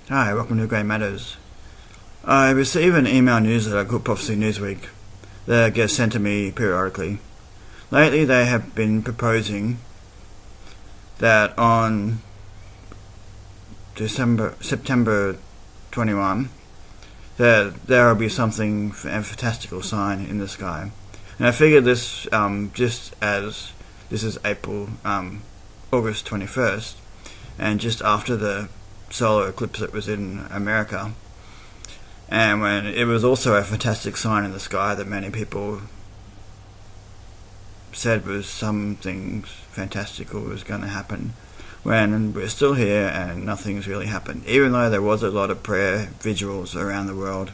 Hi, welcome to Grey Matters. I receive an email newsletter called Prophecy Newsweek that gets sent to me periodically. Lately they have been proposing that on September 21 that there will be something, a fantastical sign in the sky. And I figured this, just as this is August 21st, and just after the solar eclipse that was in America, and when it was also a fantastic sign in the sky that many people said was something fantastical was going to happen, when we're still here and nothing's really happened, even though there was a lot of prayer vigils around the world,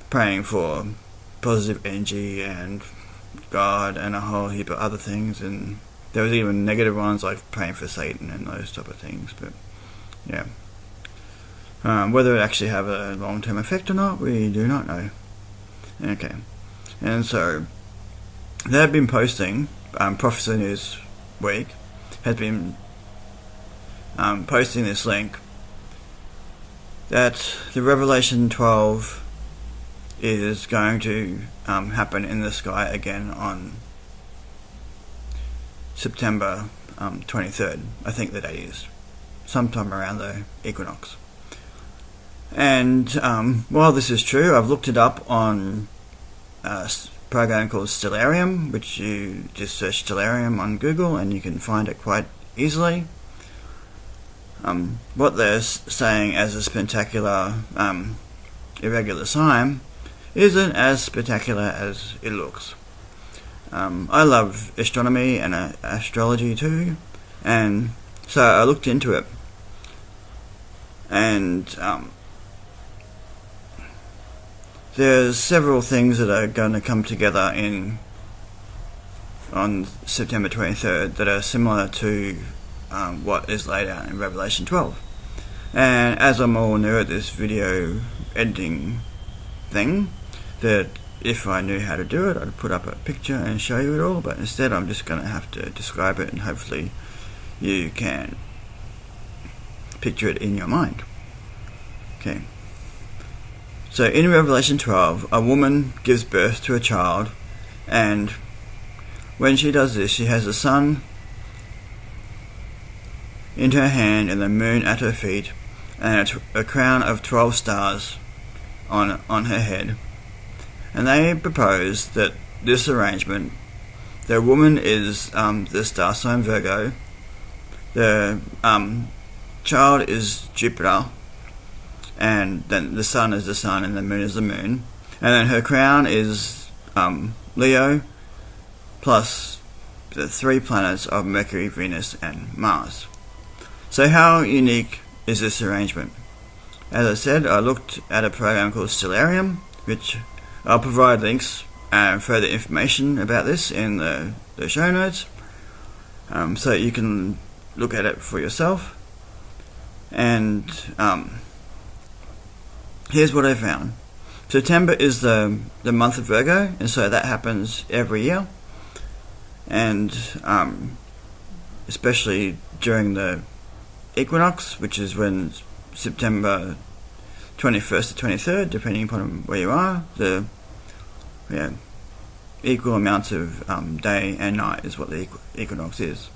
praying for positive energy and God and a whole heap of other things, and there was even negative ones like praying for Satan and those type of things. But yeah, whether it actually have a long-term effect or not, we do not know. Okay, and so they've been posting, Prophecy News Week has been posting this link that the Revelation 12 is going to happen in the sky again on September 23rd. I think the date is sometime around the equinox. And while this is true, I've looked it up on a program called Stellarium, which you just search Stellarium on Google and you can find it quite easily. What they're saying as a spectacular irregular sign isn't as spectacular as it looks. I love astronomy and astrology too, and so I looked into it, and there's several things that are going to come together on September 23rd that are similar to what is laid out in Revelation 12. And as I'm all new at this video editing thing, that if I knew how to do it, I'd put up a picture and show you it all, but instead I'm just going to have to describe it, and hopefully you can picture it in your mind. Okay. So in Revelation 12, a woman gives birth to a child, and when she does this, she has the sun in her hand and the moon at her feet, and a crown of 12 stars on her head. And they propose that this arrangement, the woman is the star sign Virgo, the child is Jupiter, and then the sun is the sun and the moon is the moon, and then her crown is Leo, plus the 3 planets of Mercury, Venus and Mars. So how unique is this arrangement? As I said, I looked at a program called Stellarium, which I'll provide links and further information about this in the show notes, so you can look at it for yourself. And here's what I found. September is the month of Virgo, and so that happens every year, and especially during the equinox, which is when September 21st to 23rd, depending upon where you are, the equal amounts of day and night is what the equinox is.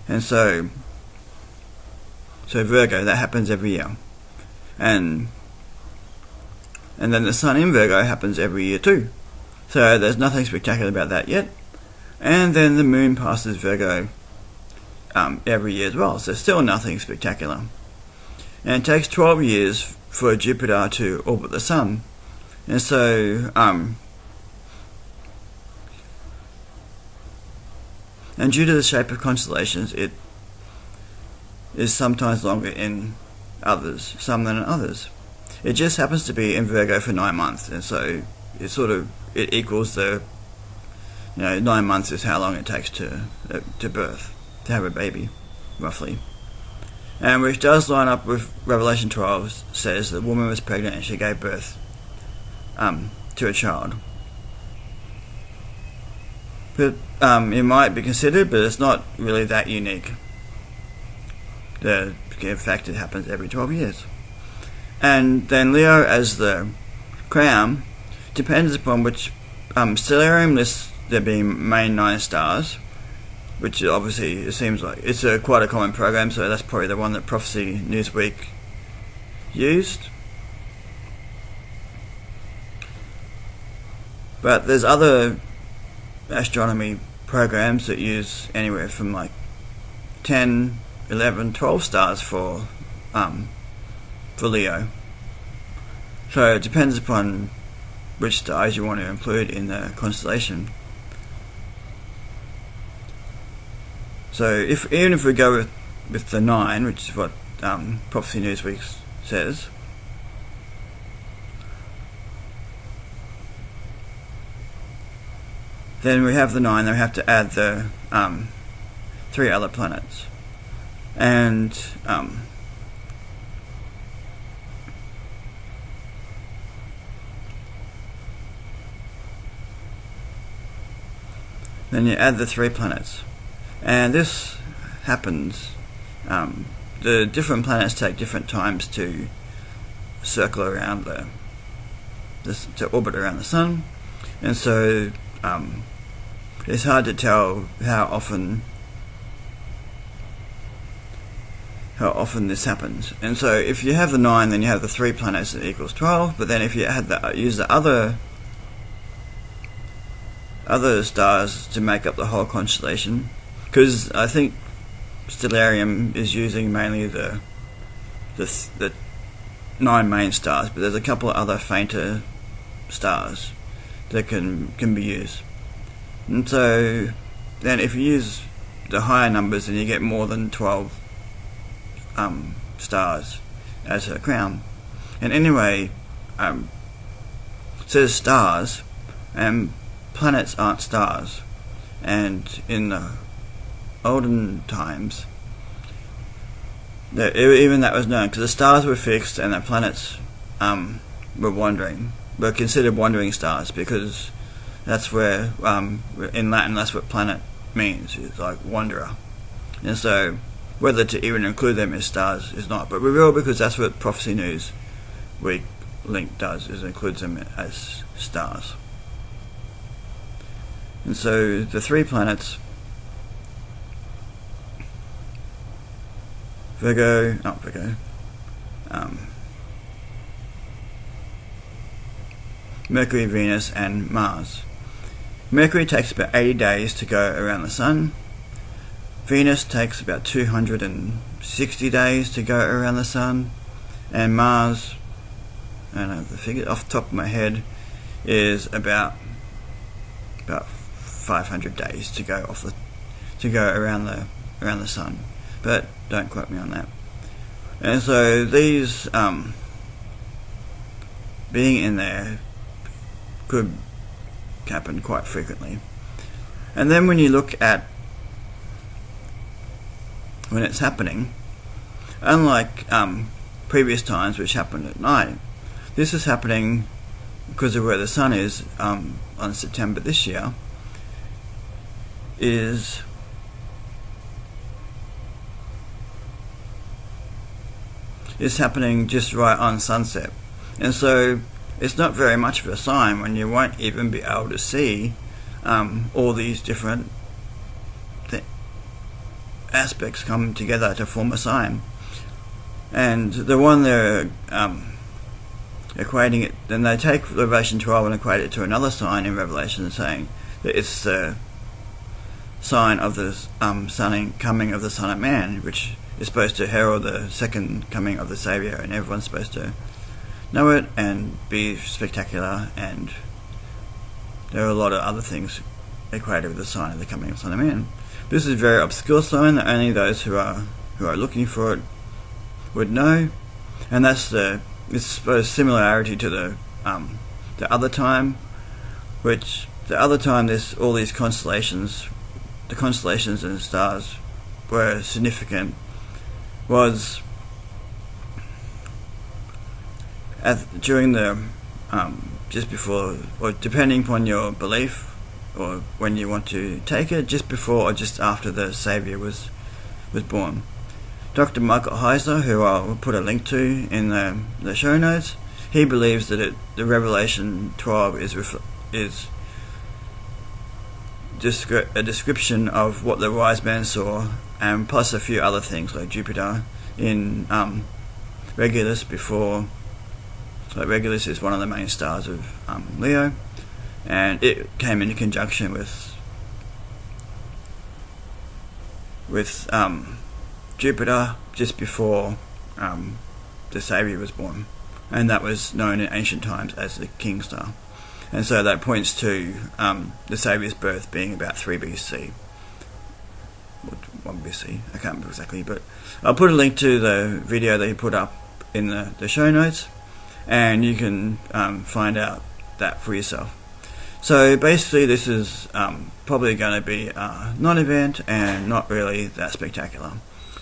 And so Virgo, that happens every year, and then the sun in Virgo happens every year too. So there's nothing spectacular about that yet. And then the moon passes Virgo every year as well, so still nothing spectacular. And it takes 12 years for Jupiter to orbit the sun, and so and due to the shape of constellations, it is sometimes longer in some than in others. It just happens to be in Virgo for 9 months, and so it equals the 9 months is how long it takes to birth, to have a baby, roughly. And which does line up with Revelation 12, says the woman was pregnant and she gave birth to a child. But it might be considered, but it's not really that unique. In fact, it happens every 12 years. And then Leo as the crown depends upon which Stellarium lists there being main 9 stars, which obviously it seems like it's quite a common program, so that's probably the one that Prophecy Newsweek used. But there's other astronomy programs that use anywhere from like 10, 11, 12 stars for Leo. So it depends upon which stars you want to include in the constellation. So even if we go with the 9, which is what Prophecy Newsweek says, then we have the 9, then we have to add the 3 other planets. And then you add the 3 planets. And this happens, the different planets take different times to circle around to orbit around the Sun. And so it's hard to tell how often this happens. And so if you have the 9, then you have the 3 planets that equals 12. But then if you use the other stars to make up the whole constellation, because I think Stellarium is using mainly the 9 main stars, but there's a couple of other fainter stars that can be used. And so then if you use the higher numbers, then you get more than 12 stars as a crown. And anyway, it says stars, and planets aren't stars. And in the olden times, even that was known, because the stars were fixed and the planets were considered wandering stars, because that's where in Latin that's what planet means. It's like wanderer. And so whether to even include them as stars is not, but we will, because that's what Prophecy News Week link does, is includes them as stars. And so the 3 planets, Mercury, Venus, and Mars. Mercury takes about 80 days to go around the Sun. Venus takes about 260 days to go around the Sun. And Mars, I don't know the figure off the top of my head, is about 500 days to go around the Sun. But don't quote me on that. And so these being in there could happen quite frequently. And then when you look at when it's happening, unlike previous times which happened at night, this is happening because of where the Sun is on September this year, is happening just right on sunset. And so it's not very much of a sign when you won't even be able to see all these different aspects come together to form a sign. And the one they're equating it, then they take Revelation 12 and equate it to another sign in Revelation, saying that it's the sign of the coming of the Son of Man, which is supposed to herald the second coming of the Saviour, and everyone's supposed to know it and be spectacular. And there are a lot of other things equated with the sign of the coming of the Son of Man. This is a very obscure sign that only those who are looking for it would know, and it's a similarity to the other time, which the other time there's all these constellations. The constellations and stars were significant was during the just before, or depending upon your belief or when you want to take it, just before or just after the Saviour was born. Dr. Michael Heisler, who I'll put a link to in the show notes, he believes that the Revelation 12 is a description of what the wise men saw, and plus a few other things like Jupiter in Regulus before. So Regulus is one of the main stars of Leo, and it came into conjunction with Jupiter just before the Saviour was born, and that was known in ancient times as the King Star. And so that points to the Saviour's birth being about 3 BC. 1 BC, I can't remember exactly, but I'll put a link to the video that he put up in the show notes, and you can find out that for yourself. So basically this is probably going to be a non-event and not really that spectacular.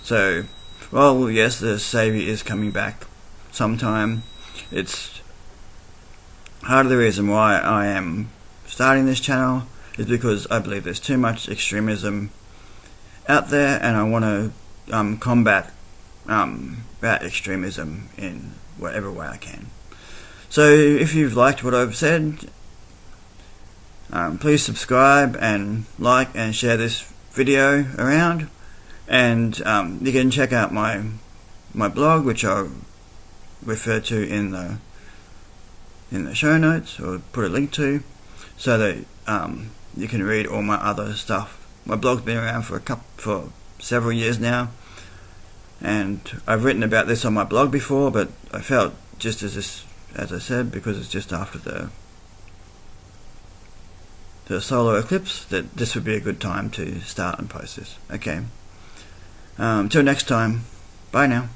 So, well, yes, the Saviour is coming back sometime. It's part of the reason why I am starting this channel is because I believe there's too much extremism out there, and I want to combat that extremism in whatever way I can. So if you've liked what I've said, please subscribe and like and share this video around, and you can check out my blog, which I'll refer to in the show notes, or put a link to, so that you can read all my other stuff. My blog's been around for several years now, and I've written about this on my blog before, but I felt just as I said, because it's just after the solar eclipse, that this would be a good time to start and post this. Okay. Till next time. Bye now.